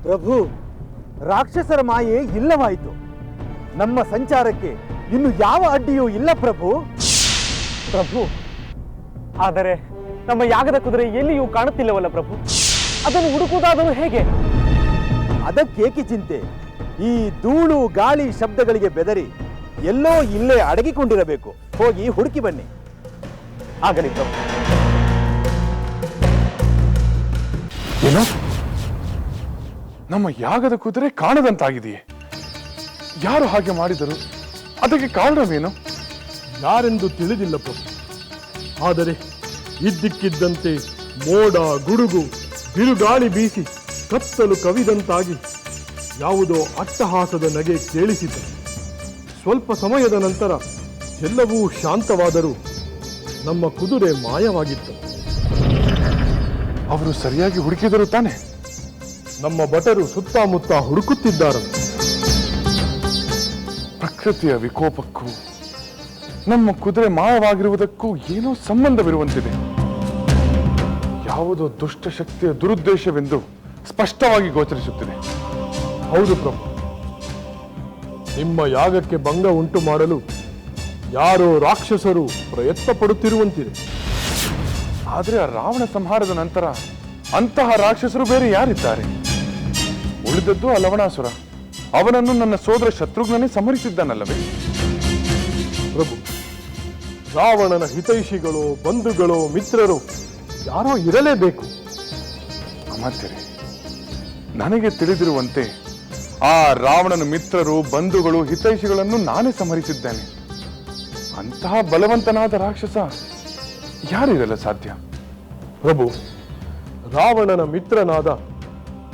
ಪ್ರಭು, ರಾಕ್ಷಸರ ಮಾಯೆ ಇಲ್ಲವಾಯಿತು. ನಮ್ಮ ಸಂಚಾರಕ್ಕೆ ಇನ್ನು ಯಾವ ಅಡ್ಡಿಯೂ ಇಲ್ಲ ಪ್ರಭು. ಪ್ರಭು, ಆದರೆ ನಮ್ಮ ಯಾಗದ ಕುದುರೆ ಎಲ್ಲಿಯೂ ಕಾಣುತ್ತಿಲ್ಲವಲ್ಲ ಪ್ರಭು. ಅದನ್ನು ಹುಡುಕುವುದಾದರೂ ಹೇಗೆ? ಅದಕ್ಕೇಕೆ ಚಿಂತೆ? ಈ ಧೂಳು ಗಾಳಿ ಶಬ್ದಗಳಿಗೆ ಬೆದರಿ ಎಲ್ಲೋ ಇಲ್ಲೇ ಅಡಗಿಕೊಂಡಿರಬೇಕು. ಹೋಗಿ ಹುಡುಕಿ ಬನ್ನಿ. ಆಗಲಿ ಪ್ರಭು. ಏನು? ನಮ್ಮ ಯಾಗದ ಕುದುರೆ ಕಾಣದಂತಾಗಿದೆಯೇ? ಯಾರು ಹಾಗೆ ಮಾಡಿದರು? ಅದಕ್ಕೆ ಕಾರಣವೇನು? ಯಾರೆಂದು ತಿಳಿದಿಲ್ಲ ಪ್ರಭು. ಆದರೆ ಇದ್ದಕ್ಕಿದ್ದಂತೆ ಮೋಡ ಗುಡುಗು ಬಿರುಗಾಳಿ ಬೀಸಿ ಕತ್ತಲು ಕವಿದಂತಾಗಿ ಯಾವುದೋ ಅಟ್ಟಹಾಸದ ನಗೆ ಕೇಳಿಸಿತು. ಸ್ವಲ್ಪ ಸಮಯದ ನಂತರ ಎಲ್ಲವೂ ಶಾಂತವಾದರೂ ನಮ್ಮ ಕುದುರೆ ಮಾಯವಾಗಿತ್ತು. ಅವರು ಸರಿಯಾಗಿ ಹುಡುಕಿದರು ತಾನೆ? ನಮ್ಮ ಭಟರು ಸುತ್ತಮುತ್ತ ಹುಡುಕುತ್ತಿದ್ದಾರಂತೆ. ಪ್ರಕೃತಿಯ ವಿಕೋಪಕ್ಕೂ ನಮ್ಮ ಕುದುರೆ ಮಾಯವಾಗಿರುವುದಕ್ಕೂ ಏನೋ ಸಂಬಂಧವಿರುವಂತಿದೆ. ಯಾವುದೋ ದುಷ್ಟಶಕ್ತಿಯ ದುರುದ್ದೇಶವೆಂದು ಸ್ಪಷ್ಟವಾಗಿ ಗೋಚರಿಸುತ್ತಿದೆ. ಹೌದು ಪ್ರಭು, ನಿಮ್ಮ ಯಾಗಕ್ಕೆ ಭಂಗ ಉಂಟು ಮಾಡಲು ಯಾರೋ ರಾಕ್ಷಸರು ಪ್ರಯತ್ನ ಪಡುತ್ತಿರುವಂತಿದೆ. ಆದರೆ ಆ ರಾವಣ ಸಂಹಾರದ ನಂತರ ಅಂತಹ ರಾಕ್ಷಸರು ಬೇರೆ ಯಾರಿದ್ದಾರೆ? ಉಳಿದದ್ದು ಆ ಲವಣಾಸುರ. ಅವನನ್ನು ನನ್ನ ಸೋದರ ಶತ್ರುಘ್ನನೇ ಸಂಹರಿಸಿದ್ದಾನಲ್ಲವೇ? ಪ್ರಭು, ರಾವಣನ ಹಿತೈಷಿಗಳು, ಬಂಧುಗಳು, ಮಿತ್ರರು ಯಾರೋ ಇರಲೇಬೇಕು. ಅಮಾತ್ಯರೇ, ನನಗೆ ತಿಳಿದಿರುವಂತೆ ಆ ರಾವಣನ ಮಿತ್ರರು, ಬಂಧುಗಳು, ಹಿತೈಷಿಗಳನ್ನು ನಾನೇ ಸಂಹರಿಸಿದ್ದೇನೆ. ಅಂತಹ ಬಲವಂತನಾದ ರಾಕ್ಷಸ ಯಾರಿರಲ್ಲ ಸಾಧ್ಯ? ಪ್ರಭು, ರಾವಣನ ಮಿತ್ರನಾದ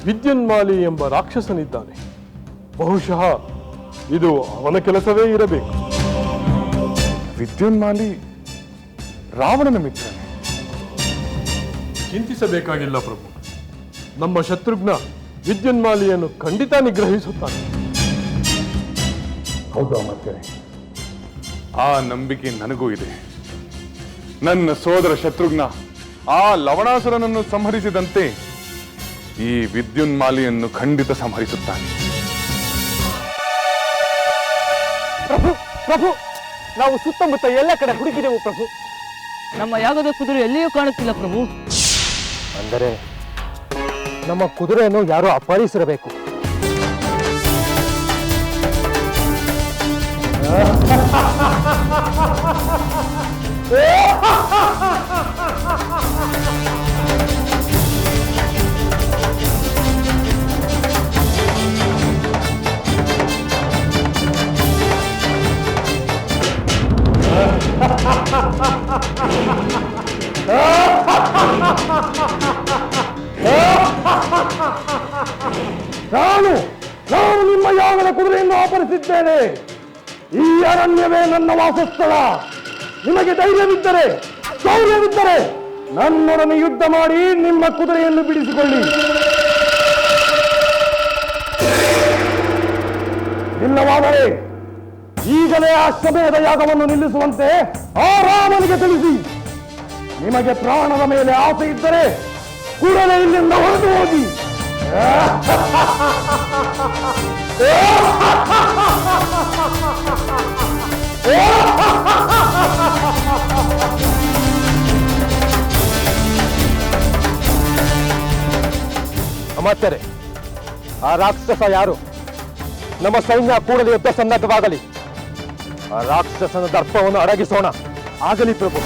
ವಿದ್ಯುನ್ಮಾಲಿ ಎಂಬ ರಾಕ್ಷಸನಿದ್ದಾನೆ. ಬಹುಶಃ ಇದು ಅವನ ಕೆಲಸವೇ ಇರಬೇಕು. ವಿದ್ಯುನ್ಮಾಲಿ ರಾವಣನ ಮಿತ್ರನೇ? ಚಿಂತಿಸಬೇಕಾಗಿಲ್ಲ ಪ್ರಭು. ನಮ್ಮ ಶತ್ರುಘ್ನ ವಿದ್ಯುನ್ಮಾಲಿಯನ್ನು ಖಂಡಿತ ನಿಗ್ರಹಿಸುತ್ತಾನೆ. ಹೌದು ಅಮಾತ್ಯರೇ, ಆ ನಂಬಿಕೆ ನನಗೂ ಇದೆ. ನನ್ನ ಸೋದರ ಶತ್ರುಘ್ನ ಆ ಲವಣಾಸುರನನ್ನು ಸಂಹರಿಸಿದಂತೆ ಈ ವಿದ್ಯುನ್ಮಾಲಿಯನ್ನು ಖಂಡಿತ ಸಂಹರಿಸುತ್ತಾನೆ. ಪ್ರಭು, ಪ್ರಭು, ನಾವು ಸುತ್ತಮುತ್ತ ಎಲ್ಲ ಕಡೆ ಹುಡುಕಿದೆವು ಪ್ರಭು. ನಮ್ಮ ಯಾಗದ ಕುದುರೆ ಎಲ್ಲಿಯೂ ಕಾಣುತ್ತಿಲ್ಲ ಪ್ರಭು. ಅಂದರೆ ನಮ್ಮ ಕುದುರೆಯನ್ನು ಯಾರೋ ಅಪಹರಿಸಿರಬೇಕು. ನಾನು ನಿಮ್ಮ ಯಾಗದ ಕುದುರೆಯನ್ನು ಅಪಹರಿಸಿದ್ದೇನೆ. ಈ ಅರಣ್ಯವೇ ನನ್ನ ವಾಸಸ್ಥಳ. ನಿಮಗೆ ಧೈರ್ಯವಿದ್ದರೆ, ಶೌರ್ಯವಿದ್ದರೆ ನನ್ನೊಡನೆ ಯುದ್ಧ ಮಾಡಿ ನಿಮ್ಮ ಕುದುರೆಯನ್ನು ಬಿಡಿಸಿಕೊಳ್ಳಿ. ಇಲ್ಲವಾದರೆ ಈಗಲೇ ಆ ಅಶ್ವಮೇಧ ಯಾಗವನ್ನು ನಿಲ್ಲಿಸುವಂತೆ ಆ ರಾಮನಿಗೆ ತಿಳಿಸಿ. ನಿಮಗೆ ಪ್ರಾಣದ ಮೇಲೆ ಆಸೆ ಇದ್ದರೆ ಕೂಡಲೇ ಇಲ್ಲಿಂದ ಹೊರಟು ಹೋಗಿ. ಅಮಾತ್ಯರೇ, ಆ ರಾಕ್ಷಸ ಯಾರು? ನಮ್ಮ ಸೈನ್ಯ ಕೂಡಲೇ ಯುದ್ಧ ಸನ್ನದ್ಧವಾಗಲಿ. ಆ ರಾಕ್ಷಸನ ದರ್ಪವನ್ನು ಅಡಗಿಸೋಣ. ಆಗಲಿ ಪ್ರಭು.